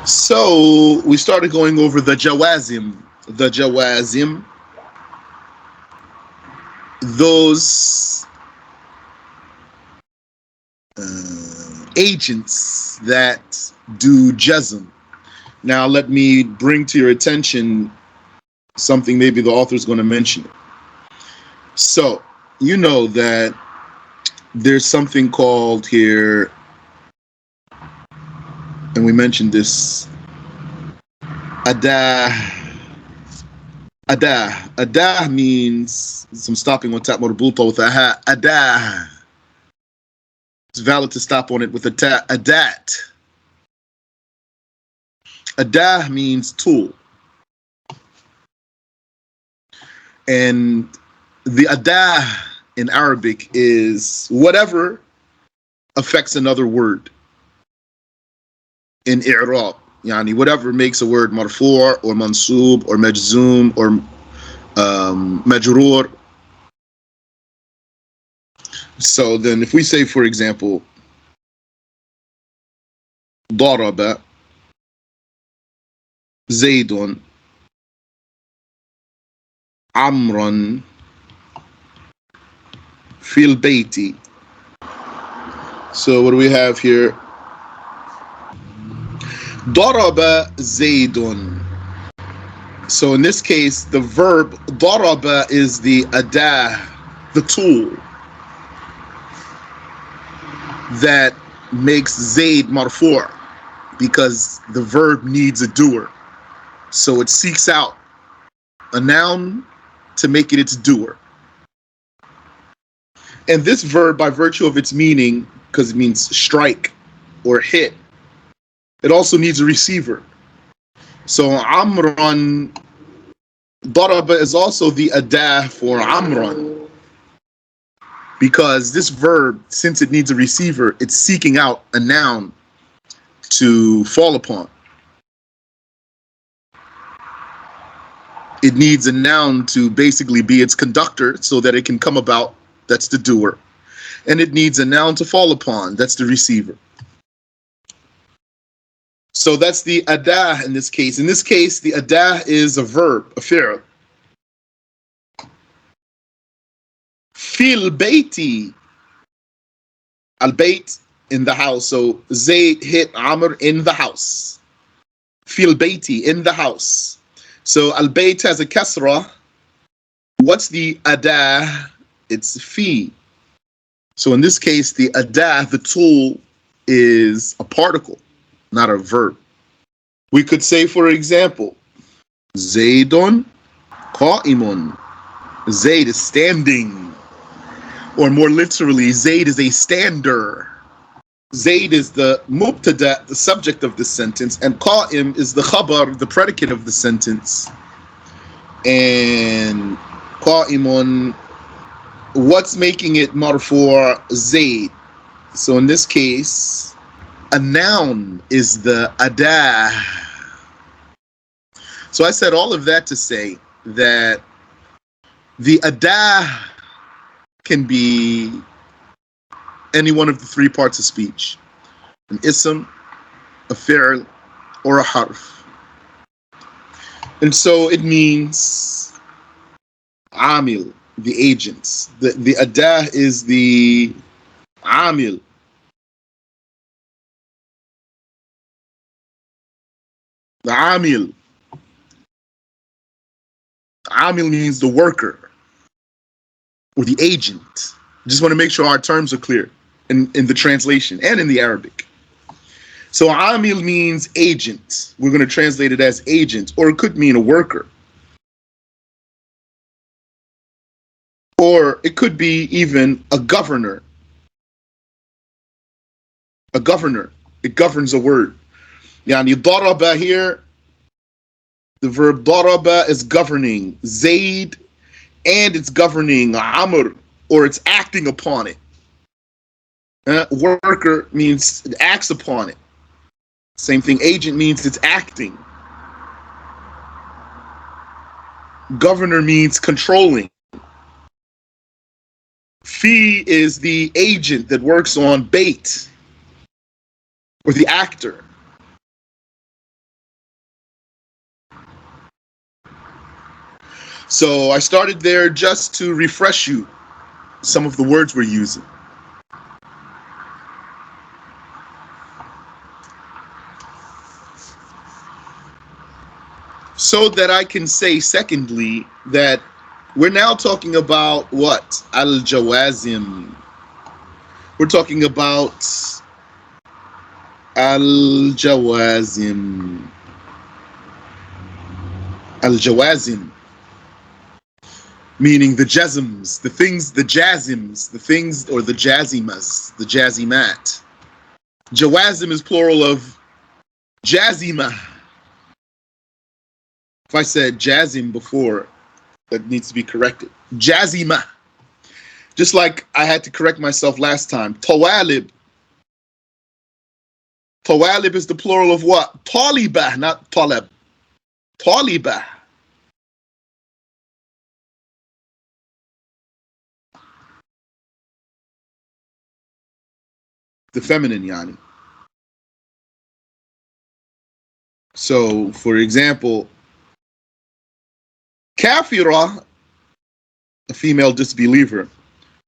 So we started going over the jawazim. The jawazim, those agents that do jazm. Now let me bring to your attention something maybe the author is going to mention. So you know that there's something called here, and we mentioned this, adah. Adah means some stopping on top marbuta with a ha. Adah. It's valid to stop on it with a ta. Adat. Adah means tool. And the adah in Arabic is whatever affects another word in i'rab. Yani whatever makes a word marfu' or mansub or majzoom or majroor. So then if we say, for example, daraba zaydun amran fil bayti. So what do we have here? Daraba zaydun. So in this case, the verb daraba is the adah, the tool that makes zayd marfu' because the verb needs a doer. So it seeks out a noun to make it its doer. And this verb, by virtue of its meaning, because it means strike or hit, it also needs a receiver. So Amran, daraba is also the adah for Amran. Because this verb, since it needs a receiver, it's seeking out a noun to fall upon. It needs a noun to basically be its conductor so that it can come about. That's the doer. And it needs a noun to fall upon. That's the receiver. So that's the adah in this case. In this case, the adah is a verb, a fi'l. Fil bayti. Al-bayt, in the house. So Zayd hit Amr in the house. Fil bayti, in the house. So al-bayt has a kasra. What's the adah? It's fi. So in this case, the adah, the tool, is a particle, not a verb. We could say, for example, Zaydun qa'imun. Zayd is standing. Or more literally, Zayd is a stander. Zayd is the mubtada, the subject of the sentence, and qa'im is the khabar, the predicate of the sentence. And qa'imun, what's making it marfu' Zayd? So in this case, a noun is the adah. So I said all of that to say that the adah can be any one of the three parts of speech: an ism, a fi'l, or a harf. And so it means amil, the agents. The adah is the amil. The amil. Amil means the worker or the agent. Just want to make sure our terms are clear in the translation and in the Arabic. So amil means agent. We're going to translate it as agent, or it could mean a worker. Or it could be even a governor. A governor. It governs a word. Yani daraba here, the verb daraba is governing Zayd, and it's governing Amr, or it's acting upon it. Worker means it acts upon it. Same thing, agent means it's acting. Governor means controlling. Fi is the agent that works on bait, or the actor. So I started there just to refresh you some of the words we're using. So that I can say, secondly, that we're now talking about what? Al-Jawazim. We're talking about Al-Jawazim. Al-Jawazim, meaning the jazms, the things, the jazims, the things, or the jazimas, the jazimat. Jawazim is plural of jazima. If I said jazim before, that needs to be corrected. Jazima. Just like I had to correct myself last time. Tawalib. Tawalib is the plural of what? Talibah, not talab. Talibah. The feminine, yani. So, for example, kafira, a female disbeliever,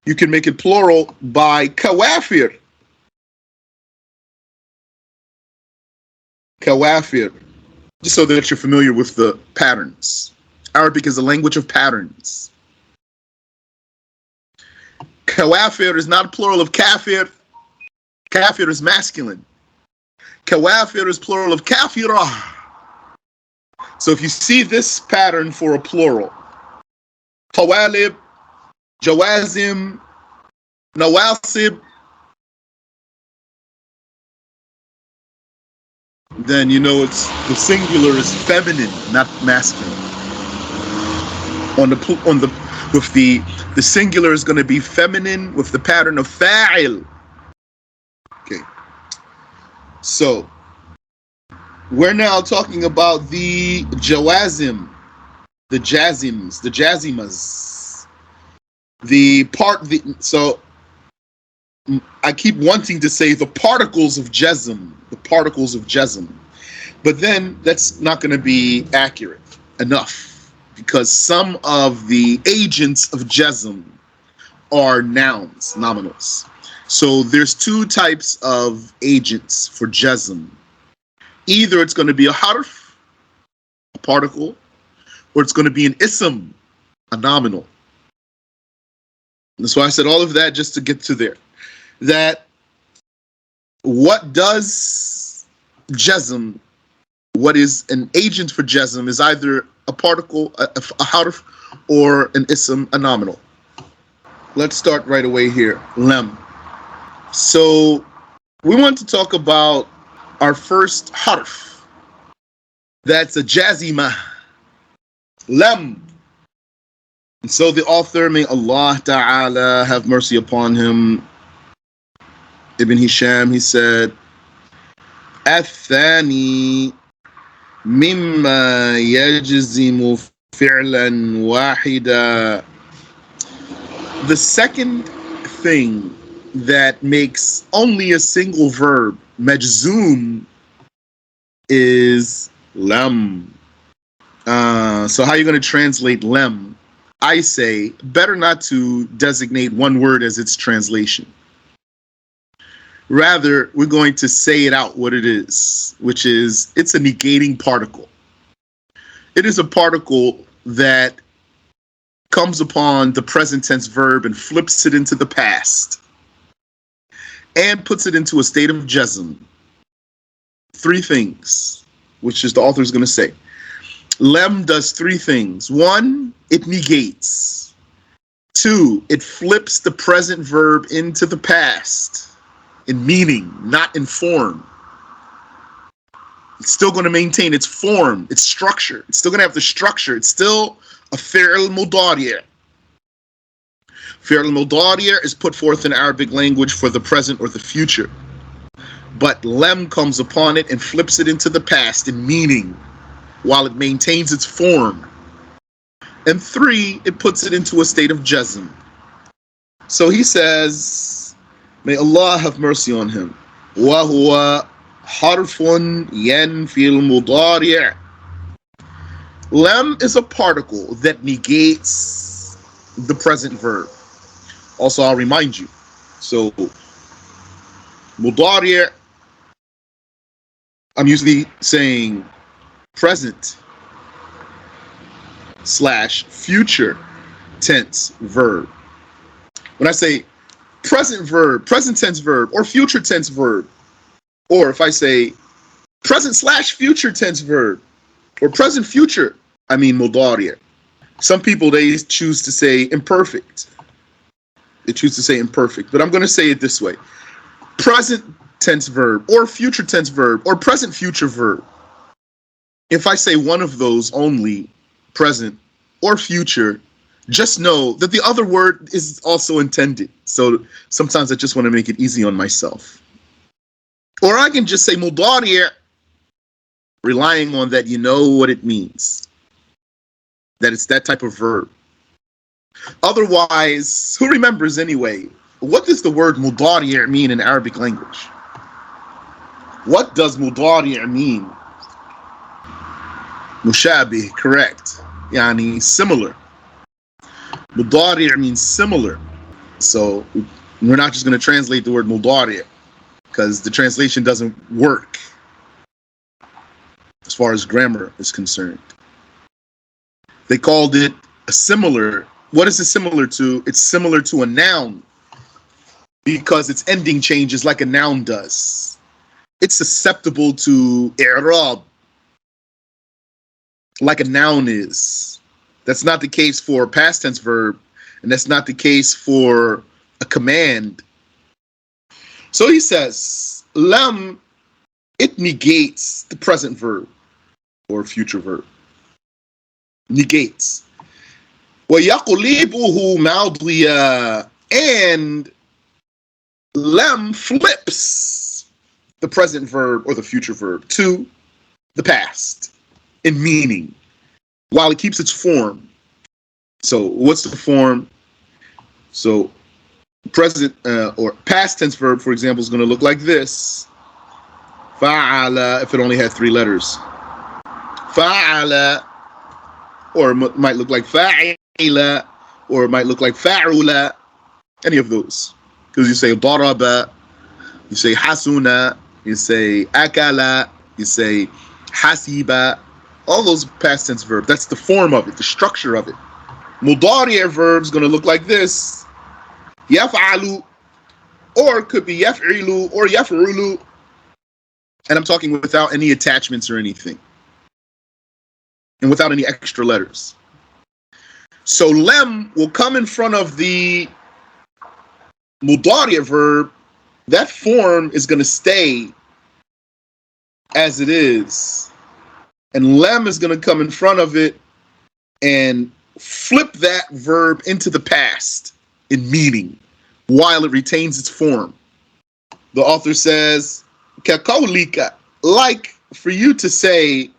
you can make it plural by kawafir. Kawafir. Just so that you're familiar with the patterns. Arabic is a language of patterns. Kawafir is not plural of kafir. Kafir is masculine. Kawafir is plural of kafirah. So if you see this pattern for a plural, tawalib, jawazim, nawasib, then you know it's the singular is feminine, not masculine. The singular is going to be feminine with the pattern of fa'il. Okay. So we're now talking about the jawazim, the jazims, the jazimas. So I keep wanting to say the particles of jazm, the particles of jazm. But then that's not going to be accurate enough because some of the agents of jazm are nouns, nominals. So there's two types of agents for jazm. Either it's going to be a harf, a particle, or it's going to be an ism, a nominal. That's why I said all of that just to get to there. That what does jazm, what is an agent for jazm, is either a particle, a harf, or an ism, a nominal. Let's start right away here. Lam. So we want to talk about our first harf. That's a jazima. Lam. And so the author, may Allah Ta'ala have mercy upon him, Ibn Hisham, he said, الثاني مما يجزم فعلا واحدا. The second thing that makes only a single verb majzoom is lam. So how are you going to translate lam? I say better not to designate one word as its translation. Rather, we're going to say it out what it is, which is it's a negating particle. It is a particle that comes upon the present tense verb and flips it into the past and puts it into a state of jazm. Three things, which is the author is going to say. Lem does three things. One, it negates. Two, it flips the present verb into the past in meaning, not in form. It's still going to maintain its form, its structure. It's still going to have the structure. It's still a fi'l mudari'. Fi'l mudari' is put forth in Arabic language for the present or the future. But lem comes upon it and flips it into the past in meaning while it maintains its form. And three, it puts it into a state of jazm. So he says, may Allah have mercy on him. وَهُوَ حَرْفٌ يَنْفِي الْمُضَارِعِ. Lam is a particle that negates the present verb. Also, I'll remind you. So, mudari', I'm usually saying present slash future tense verb. When I say present verb, present tense verb, or future tense verb, or if I say present slash future tense verb, or present future, I mean mudari'. Some people, they choose to say imperfect. They choose to say imperfect, but I'm going to say it this way. Present tense verb, or future tense verb, or present future verb. If I say one of those only, present or future, just know that the other word is also intended. So sometimes I just want to make it easy on myself. Or I can just say mudari', relying on that you know what it means. That it's that type of verb. Otherwise, who remembers anyway? What does the word mudari' mean in Arabic language? What does mudari' mean? Mushabih, correct. Yani similar. Mudari' means similar. So we're not just going to translate the word mudari' because the translation doesn't work as far as grammar is concerned. They called it a similar. What is it similar to? It's similar to a noun because its ending changes like a noun does. It's susceptible to i'rab like a noun is. That's not the case for a past tense verb, and that's not the case for a command. So he says, lam, it negates the present verb or future verb. Negates. وَيَقْلِبُهُ مَاضِيًا, and lam flips the present verb or the future verb to the past in meaning, while it keeps its form. So what's the form? So present or past tense verb, for example, is going to look like this. Fa'ala, if it only had 3 letters. Fa'ala, or it might look like fa'ila, or it might look like fa'ula, any of those. Because you say daraba, you say hasuna, you say akala, you say hasiba, all those past tense verbs. That's the form of it, the structure of it. Mudari' verb is going to look like this. Yaf'alu, or it could be yaf'ilu or yaf'ulu. And I'm talking without any attachments or anything. And without any extra letters. So lem will come in front of the mudari' verb. That form is going to stay as it is. And lem is going to come in front of it and flip that verb into the past in meaning while it retains its form. The author says, كَقَوْلِكَ, like for you to say,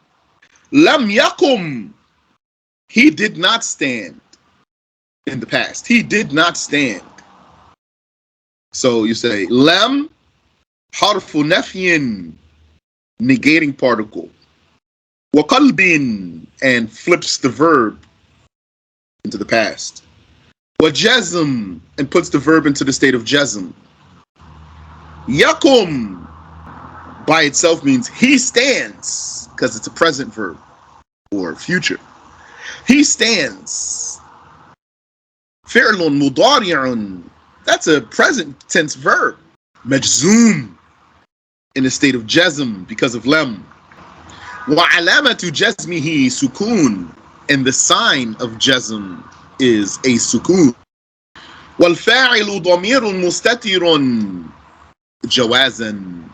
lam yakum, he did not stand in the past. He did not stand. So you say, lam, harfu nafyin, negating particle. Wa qalbin, and flips the verb into the past. Wa jazm, and puts the verb into the state of jazm. Yakum, by itself means he stands, because it's a present verb or future. He stands. Fi'lun mudari'un, that's a present tense verb. Majzoom, in the state of jazm because of lam. Wa alamatu jazmihi sukun, and the sign of jazm is a sukun. Wal fa'ilu damirun mustatirun jawazan,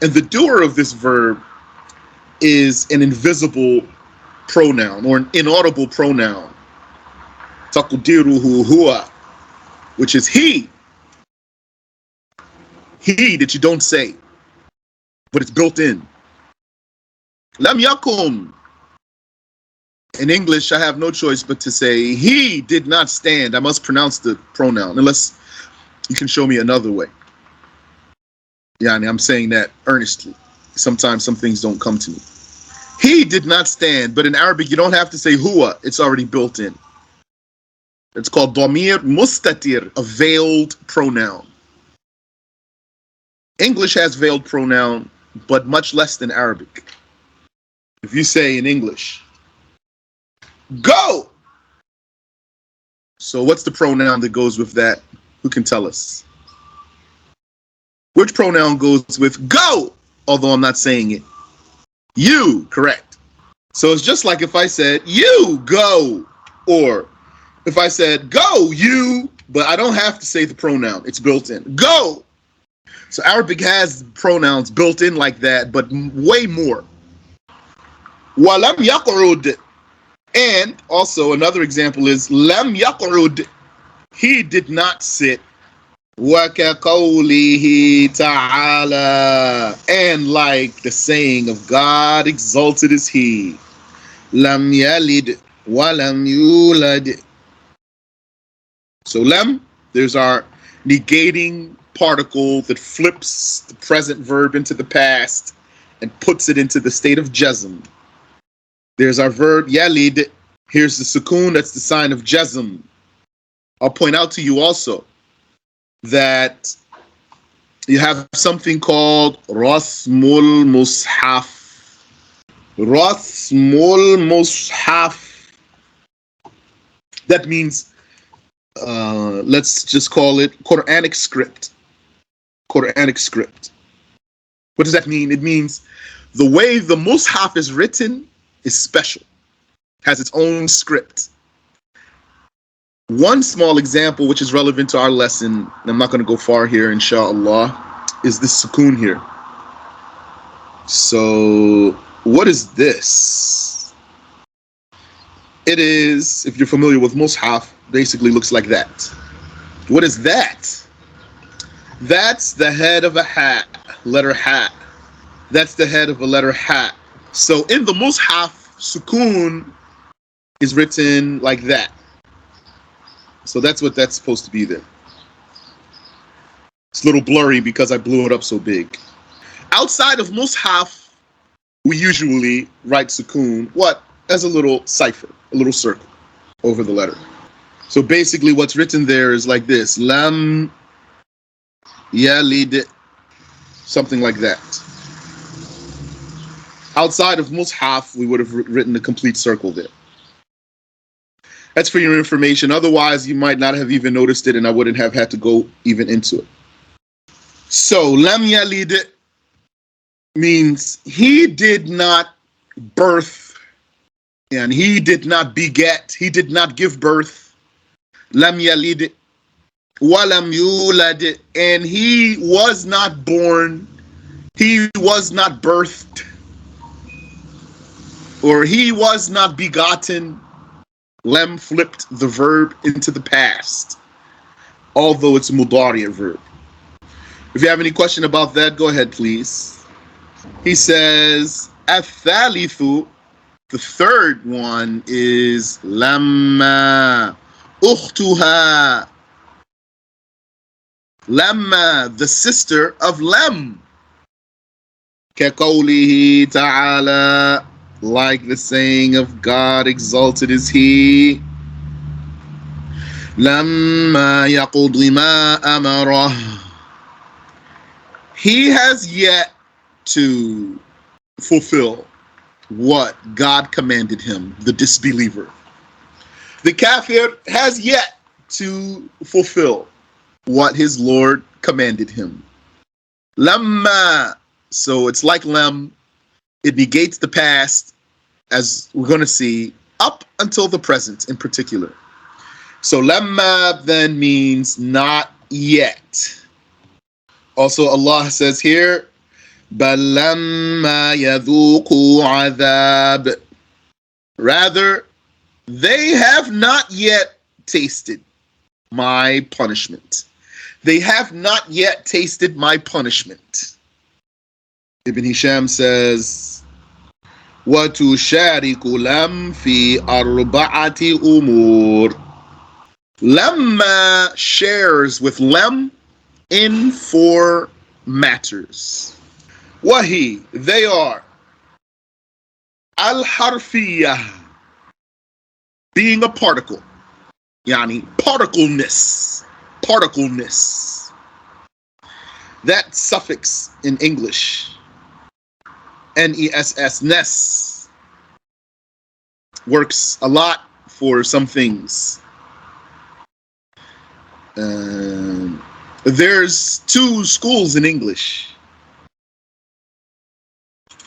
and the doer of this verb is an invisible pronoun or an inaudible pronoun. Taqdiruhu huwa, which is he. He that you don't say, but it's built in. Lam yakum. In English, I have no choice but to say he did not stand. I must pronounce the pronoun unless you can show me another way. Yeah, I'm saying that earnestly. Sometimes some things don't come to me. He He did not stand. But in Arabic, you don't have to say huwa. It's already built in. It's called damir mustatir, a veiled pronoun. English has veiled pronoun, but much less than Arabic. If you say in English, go! So what's the pronoun that goes with that? Who can tell us? Which pronoun goes with go? Although I'm not saying it. You, correct. So it's just like if I said, you go. Or if I said, go, you, but I don't have to say the pronoun. It's built in. Go. So Arabic has pronouns built in like that, but way more. Walam yaq'ud. And also another example is lam yaq'ud. He did not sit. وَكَقَوْلِهِ تَعَالَى. And like the saying of God, exalted is He. لَمْ يَلِدْ وَلَمْ يُولَدْ. So lam, there's our negating particle that flips the present verb into the past and puts it into the state of jazm. There's our verb yalid. Here's the sukoon, that's the sign of jazm. I'll point out to you also that you have something called rasmul mushaf. Rasmul mushaf. That means, let's just call it Quranic script. Quranic script. What does that mean? It means the way the mushaf is written is special, has its own script. One small example, which is relevant to our lesson, and I'm not going to go far here, inshallah, is this sukoon here. So, what is this? It is, if you're familiar with mushaf, basically looks like that. What is that? That's the head of a hat, letter hat. That's the head of a letter hat. So in the mushaf, sukoon is written like that. So that's what that's supposed to be there. It's a little blurry because I blew it up so big. Outside of mushaf, we usually write sukoon, what? As a little cipher, a little circle over the letter. So basically what's written there is like this. Lam yalid, something like that. Outside of mushaf, we would have written a complete circle there. That's for your information. Otherwise, you might not have even noticed it, and I wouldn't have had to go even into it. So, lam yalid means he did not birth, and he did not beget, he did not give birth. Lam yalid wa lam yulad, and he was not born, he was not birthed, or he was not begotten. Lam flipped the verb into the past, although it's a mudari verb. If you have any question about that, go ahead, please. He says, athalithu, the third one is lamma ukhtuha. Lamma, the sister of lam. Kaqawlihi ta'ala, like the saying of God, exalted is He. Lamma yaqudi ma amarah. He has yet to fulfill what God commanded him, the disbeliever. The kafir has yet to fulfill what his Lord commanded him. Lamma, so it's like lam. It negates the past, as we're going to see, up until the present in particular. So lamma then means not yet. Also Allah says here, بَلْ لَمَّا يَذُوقُوا عَذَابٍ. Rather, they have not yet tasted my punishment. They have not yet tasted my punishment. Ibn Hisham says, وَتُشَارِكُ لَمْ فِي أَرْبَعَةِ أُمُورٍ. Lamma shares with lam in 4 matters. Wahi, they are Al-harfiyah, being a particle. Yani particleness. Particleness. That suffix in English, ness, ness, works a lot for some things. There's two schools in English.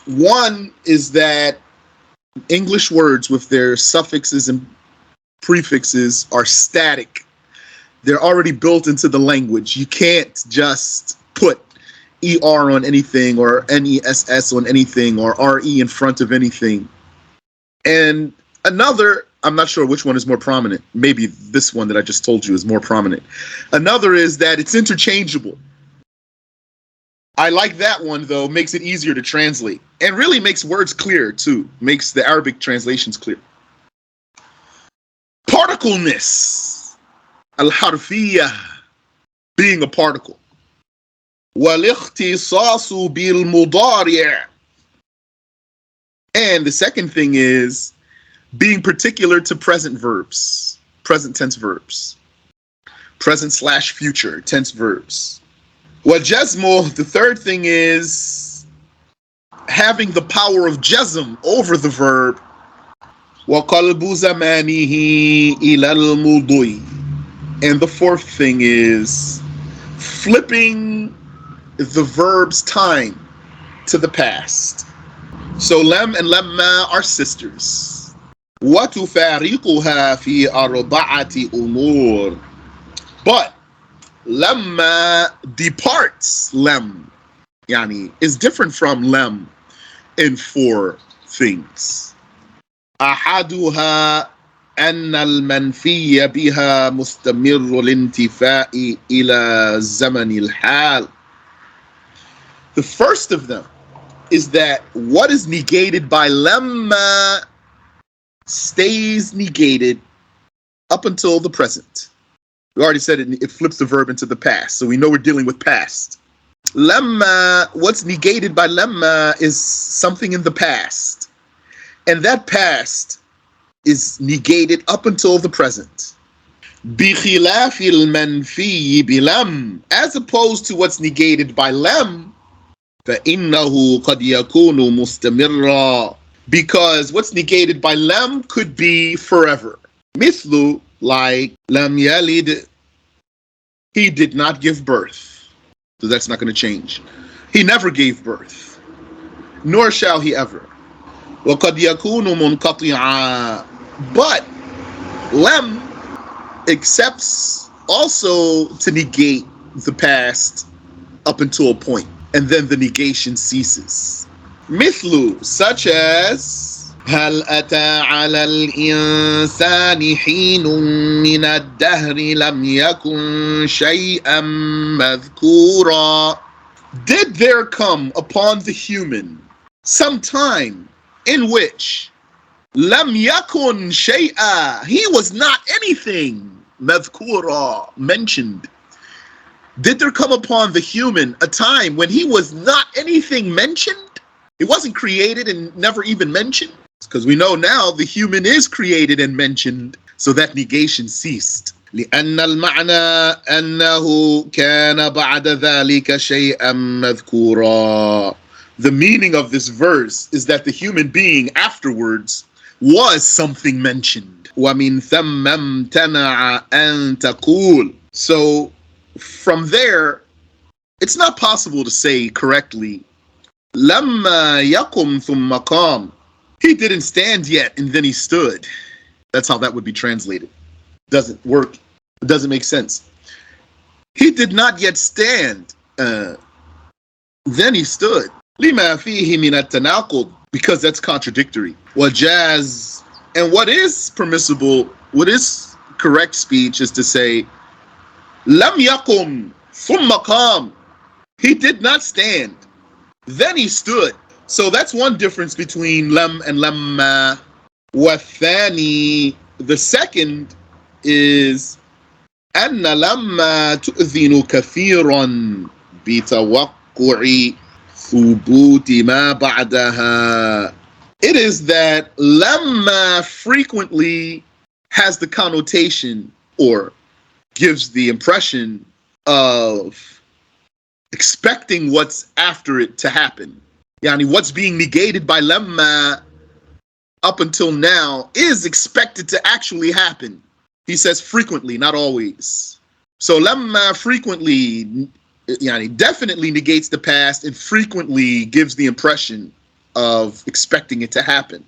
One is that English words with their suffixes and prefixes are static. They're already built into the language. You can't just put ER on anything or NESS on anything or RE in front of anything. And another, I'm not sure which one is more prominent. Maybe this one that I just told you is more prominent. Another is that it's interchangeable. I like that one, though. Makes it easier to translate and really makes words clear, too. Makes the Arabic translations clear. Particleness. Al-harfiyah. Being a particle. وَالِاخْتِصَاصُ بِالْمُضَارِعِ. And the second thing is being particular to present verbs. Present tense verbs. Present/future tense verbs. وَجَزْمُ, the third thing is having the power of jazm over the verb. وَقَلْبُ زَمَانِهِ إِلَى الْمُضِي. And the fourth thing is flipping the verb's time to the past. So lam and lamma are sisters. وَتُفَارِقُهَا فِي أَرْبَعَةِ أُمُورٍ. But lamma departs lam, yani is different from lam in four things. أحدها أن المنفي بها مستمر الانتفاء إلى زمن الحال. The first of them is that what is negated by lamma stays negated up until the present. We already said it flips the verb into the past, so we know we're dealing with past. Lamma, what's negated by lamma is something in the past. And that past is negated up until the present. بِخِلَافِ الْمَنْفِيِّ بِلَمْ. As opposed to what's negated by lam, فَإِنَّهُ قَدْ يَكُونُ مُسْتَمِرًّا. Because what's negated by lam could be forever. مثل, like lam yalid, he did not give birth. So that's not going to change. He never gave birth, nor shall he ever. وَقَدْ يَكُونُ مُنْقَطِعًا. But lam accepts also to negate the past up until a point, and then the negation ceases. مثل, such as هل أتى على الإنسان حين من الدهر لم يكن شيئا مذكورا. Did there come upon the human some time in which لم يكن شيئا, he was not anything, مذكورا, mentioned. Did there come upon the human a time when he was not anything mentioned? It wasn't created and never even mentioned. Because we know now the human is created and mentioned, so that negation ceased. لأن المعنى أنه كان بعد ذلك شيئا مذكورا. The meaning of this verse is that the human being afterwards was something mentioned. ومن ثم امتنع أن تقول. So from there, it's not possible to say correctly لما يقم ثم قام. He didn't stand yet and then he stood. That's how that would be translated. Doesn't work. It doesn't make sense. He did not yet stand. Then he stood. لما فيه من التناقض, because that's contradictory. وجاز, and what is permissible, what is correct speech is to say لم يقم ثم قام. He did not stand. Then he stood. So that's one difference between lam and lamma. والثاني, the second is أن لما تؤذن كثيرا بتوقع ثبوت ما بعدها. It is that lamma frequently has the connotation or gives the impression of expecting what's after it to happen. Yani what's being negated by lamma up until now is expected to actually happen. He says frequently, not always. So lamma frequently, yani definitely negates the past and frequently gives the impression of expecting it to happen.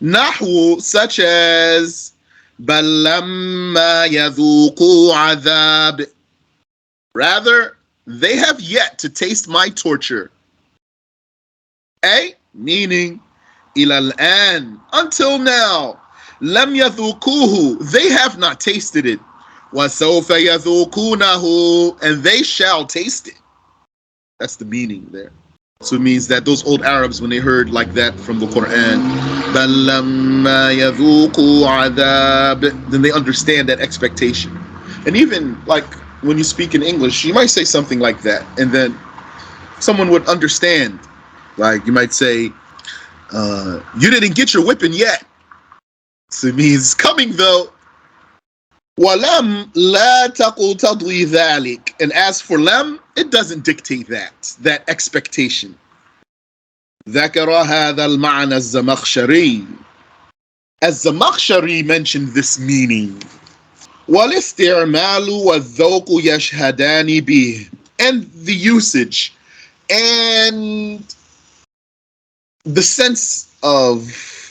naHw such as بل لما يذوقوا عذاب, rather they have yet to taste my torture. Meaning إلى الآن, until now. لم يذوقوه, they have not tasted it. وسوف يذوقونه, and they shall taste it. That's the meaning there. So it means that those old Arabs, when they heard like that from the Quran, بل لما يذوقوا عذاب, then they understand that expectation. And even like when you speak in English, you might say something like that, and then someone would understand. Like you might say, you didn't get your whipping yet. So it means coming though. وَلَمْ لَا تَقْتَضِي ذَلِكَ, and as for lam, it doesn't dictate that expectation. ذكر هذا المعنى الزمخشري. الزمخشري mentioned this meaning. والاستعمال والذوق يشهدان به, and the usage and the sense of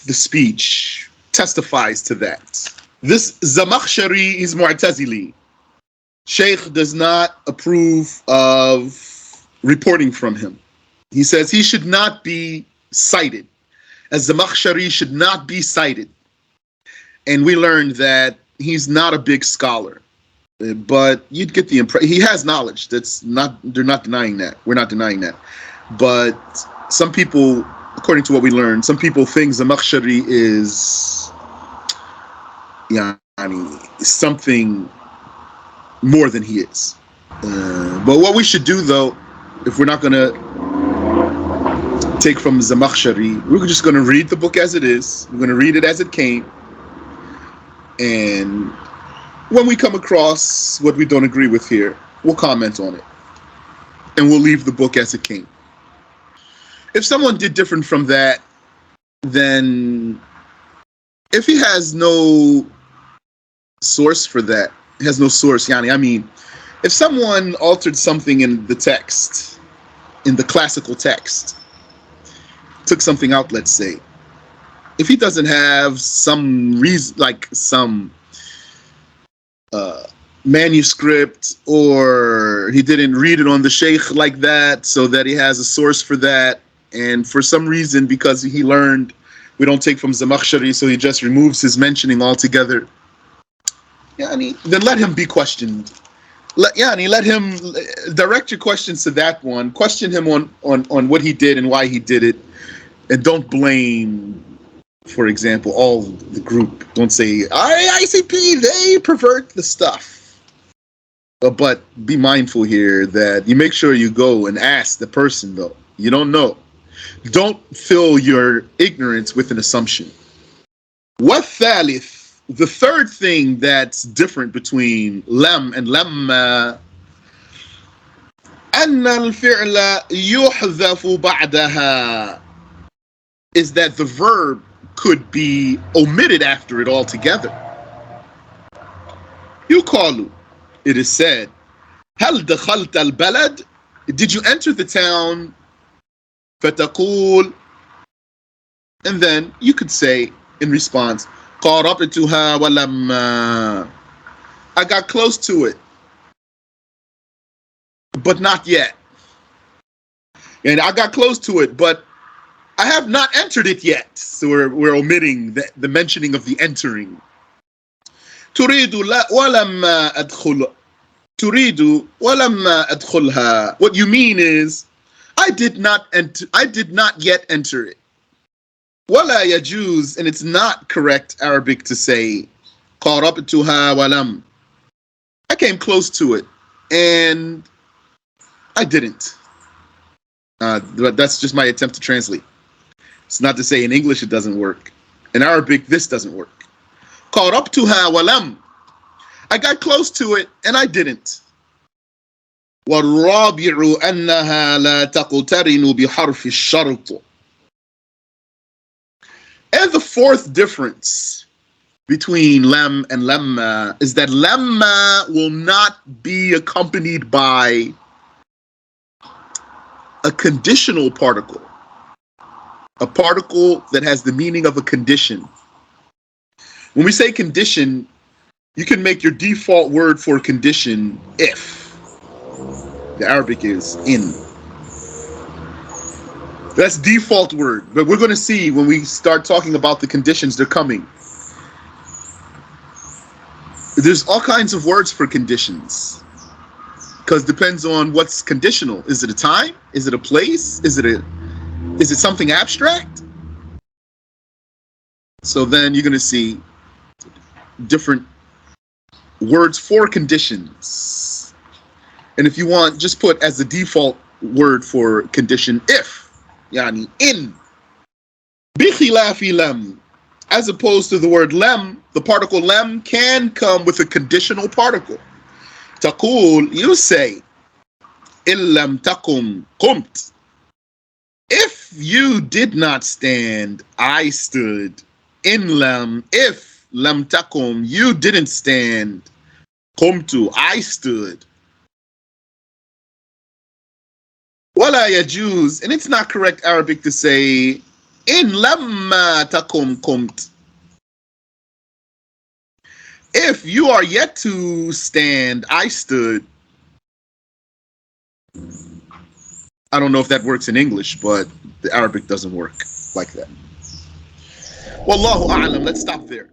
the speech testifies to that. This Zamakhshari is Mu'tazili. Sheikh does not approve of reporting from him. He says he should not be cited, as Zamakhshari should not be cited. And we learned that he's not a big scholar, but you'd get the impression he has knowledge. They're not denying that. We're not denying that. But some people, according to what we learned, some people think Zamakhshari is something more than he is. But what we should do, though, if we're not going to take from Zamakhshari, we're just going to read the book as it is. We're going to read it as it came. And when we come across what we don't agree with here, we'll comment on it. And we'll leave the book as it came. If someone did different from that, then if he has no source for that, he has no source, if someone altered something in the text, in the classical text, took something out, let's say, if he doesn't have some reason, like some manuscript, or he didn't read it on the sheikh like that, so that he has a source for that, and for some reason, because he learned we don't take from Zamakhshari, so he just removes his mentioning altogether, then let him be questioned. Let him direct your questions to that one. Question him on what he did and why he did it, and don't blame, for example, all the group. Don't say ICP, they pervert the stuff. But be mindful here that you make sure you go and ask the person, though. You don't know. Don't fill your ignorance with an assumption. وَالثَّالِث, the third thing that's different between lam and lamma, أَنَّ الْفِعْلَ يُحْذَفُ بَعْدَهَا, is that the verb could be omitted after it altogether. يُقَالُ, it is said, هَلْ دَخَلْتَ الْبَلَدِ, did you enter the town? فَتَقُولُ, and then you could say in response, قَارَبْتُهَا وَلَمَّا, I got close to it, but not yet. And I got close to it, but I have not entered it yet. So we're omitting the mentioning of the entering. تريد ولما أدخل, تريد ولما أدخلها. What you mean is, I did not yet enter it. ولا يجوز, and it's not correct Arabic to say قاربتها ولم. I came close to it and I didn't. But that's just my attempt to translate. It's not to say in English it doesn't work. In Arabic, this doesn't work. قربتها ولم. I got close to it and I didn't. والرابع أنها لا تقترن بحرف الشرط. And the fourth difference between lam and lamma is that lamma will not be accompanied by a conditional particle, a particle that has the meaning of a condition. When we say condition, you can make your default word for condition if. The Arabic is in. That's default word, but we're going to see when we start talking about the conditions they're coming. There's all kinds of words for conditions because it depends on what's conditional. Is it a time? Is it a place? Is it something abstract? So then you're going to see different words for conditions. And if you want, just put as the default word for condition if. Yani in. بخلاف لم. As opposed to the word lem, the particle lem can come with a conditional particle. تقول, you say, إن لم تقم قمت. If you did not stand, I stood. In lam, if lam takum, you didn't stand. Qumtu, I stood. Wala yajuz, and it's not correct Arabic to say in lamma takum qumt. If you are yet to stand, I stood. I don't know if that works in English, but the Arabic doesn't work like that. Wallahu a'lam. Let's stop there.